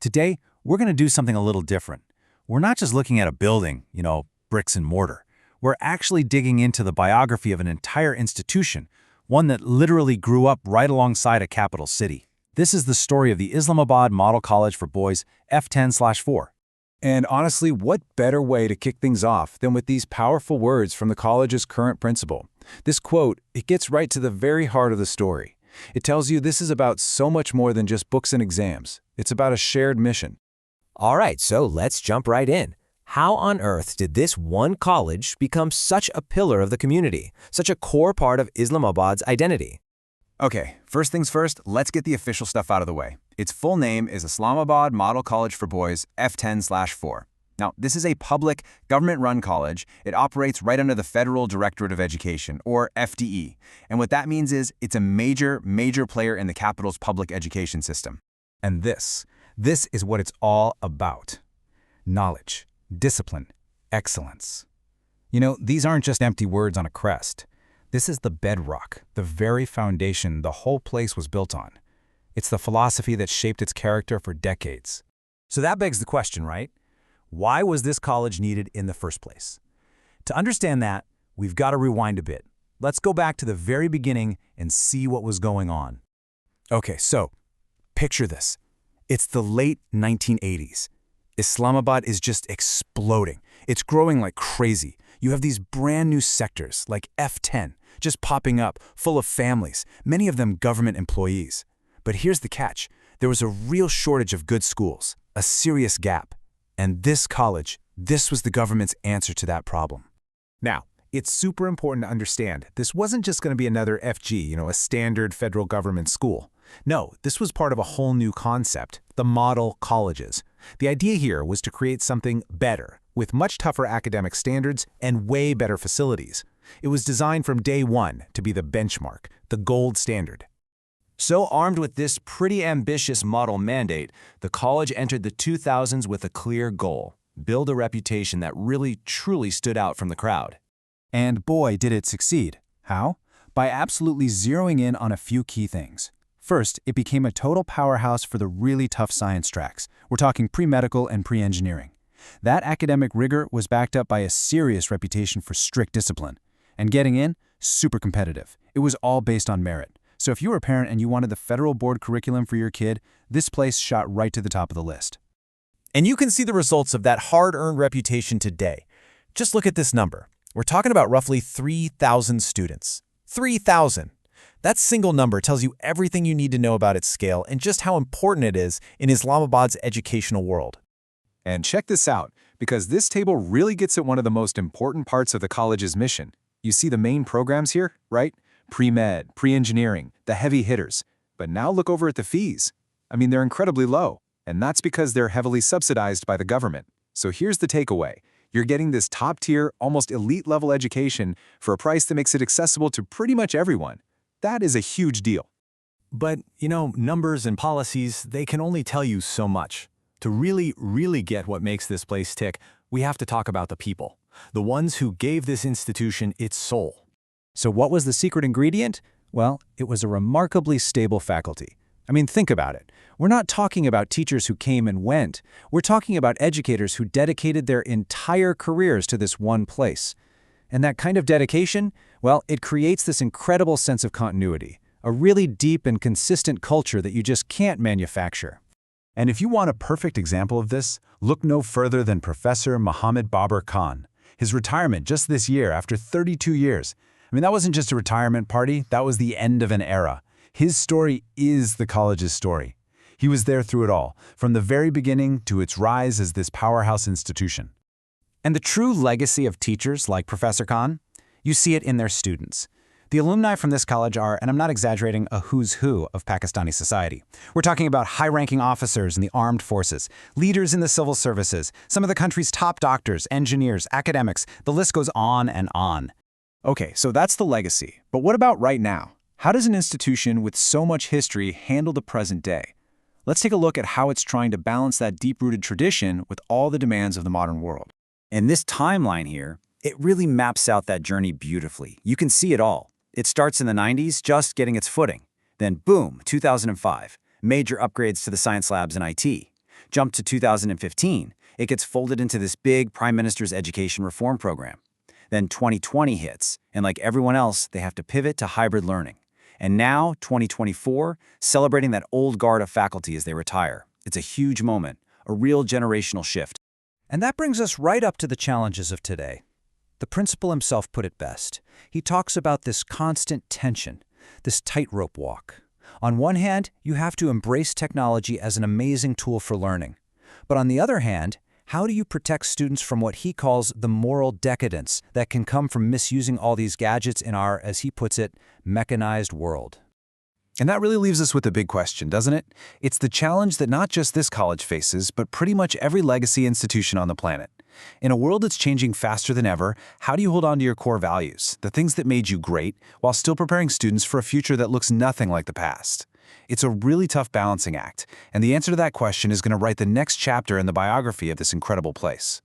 Today, we're going to do something a little different. We're not just looking at a building, bricks and mortar. We're actually digging into the biography of an entire institution, one that literally grew up right alongside a capital city. This is the story of the Islamabad Model College for Boys, F10/4. And honestly, what better way to kick things off than with these powerful words from the college's current principal? This quote, it gets right to the very heart of the story. It tells you this is about so much more than just books and exams. It's about a shared mission. All right, so let's jump right in. How on earth did this one college become such a pillar of the community, such a core part of Islamabad's identity? Okay, first things first, let's get the official stuff out of the way. Its full name is Islamabad Model College for Boys, F10/4. Now, this is a public, government-run college. It operates right under the Federal Directorate of Education, or FDE. And what that means is it's a major player in the capital's public education system. And this is what it's all about. Knowledge, discipline, excellence. These aren't just empty words on a crest. This is the bedrock, the very foundation the whole place was built on. It's the philosophy that shaped its character for decades. So that begs the question, right? Why was this college needed in the first place? To understand that, we've got to rewind a bit. Let's go back to the very beginning and see what was going on. Okay, so picture this. It's the late 1980s. Islamabad is just exploding. It's growing like crazy. You have these brand new sectors like F10 just popping up, full of families, many of them government employees. But here's the catch. There was a real shortage of good schools, a serious gap. And this college, this was the government's answer to that problem. Now, it's super important to understand, this wasn't just going to be another FG, a standard federal government school. No, this was part of a whole new concept, the model colleges. The idea here was to create something better, with much tougher academic standards and way better facilities. It was designed from day one to be the benchmark, the gold standard. So armed with this pretty ambitious model mandate, the college entered the 2000s with a clear goal: build a reputation that really, truly stood out from the crowd. And boy, did it succeed. How? By absolutely zeroing in on a few key things. First, it became a total powerhouse for the really tough science tracks. We're talking pre-medical and pre-engineering. That academic rigor was backed up by a serious reputation for strict discipline. And getting in, super competitive. It was all based on merit. So if you were a parent and you wanted the federal board curriculum for your kid, this place shot right to the top of the list. And you can see the results of that hard-earned reputation today. Just look at this number. We're talking about roughly 3,000 students. 3,000! That single number tells you everything you need to know about its scale and just how important it is in Islamabad's educational world. And check this out, because this table really gets at one of the most important parts of the college's mission. You see the main programs here, right? Pre-med, pre-engineering, the heavy hitters. But now look over at the fees. They're incredibly low, and that's because they're heavily subsidized by the government. So here's the takeaway. You're getting this top-tier, almost elite-level education for a price that makes it accessible to pretty much everyone. That is a huge deal. But, numbers and policies, they can only tell you so much. To really get what makes this place tick, we have to talk about the people, the ones who gave this institution its soul. So what was the secret ingredient? Well, it was a remarkably stable faculty. Think about it. We're not talking about teachers who came and went. We're talking about educators who dedicated their entire careers to this one place. And that kind of dedication, well, it creates this incredible sense of continuity, a really deep and consistent culture that you just can't manufacture. And if you want a perfect example of this, look no further than Professor Muhammad Babar Khan. His retirement just this year after 32 years. That wasn't just a retirement party, that was the end of an era. His story is the college's story. He was there through it all, from the very beginning to its rise as this powerhouse institution. And the true legacy of teachers like Professor Khan, you see it in their students. The alumni from this college are, and I'm not exaggerating, a who's who of Pakistani society. We're talking about high-ranking officers in the armed forces, leaders in the civil services, some of the country's top doctors, engineers, academics, the list goes on and on. Okay, so that's the legacy. But what about right now? How does an institution with so much history handle the present day? Let's take a look at how it's trying to balance that deep-rooted tradition with all the demands of the modern world. And this timeline here, it really maps out that journey beautifully. You can see it all. It starts in the 90s, just getting its footing. Then boom, 2005, major upgrades to the science labs and IT. Jump to 2015. It gets folded into this big Prime Minister's Education Reform Program. Then 2020 hits, and like everyone else, they have to pivot to hybrid learning. And now, 2024, celebrating that old guard of faculty as they retire. It's a huge moment, a real generational shift. And that brings us right up to the challenges of today. The principal himself put it best. He talks about this constant tension, this tightrope walk. On one hand, you have to embrace technology as an amazing tool for learning. But on the other hand, how do you protect students from what he calls the moral decadence that can come from misusing all these gadgets in our, as he puts it, mechanized world? And that really leaves us with a big question, doesn't it? It's the challenge that not just this college faces, but pretty much every legacy institution on the planet. In a world that's changing faster than ever, how do you hold on to your core values, the things that made you great, while still preparing students for a future that looks nothing like the past? It's a really tough balancing act, and the answer to that question is going to write the next chapter in the biography of this incredible place.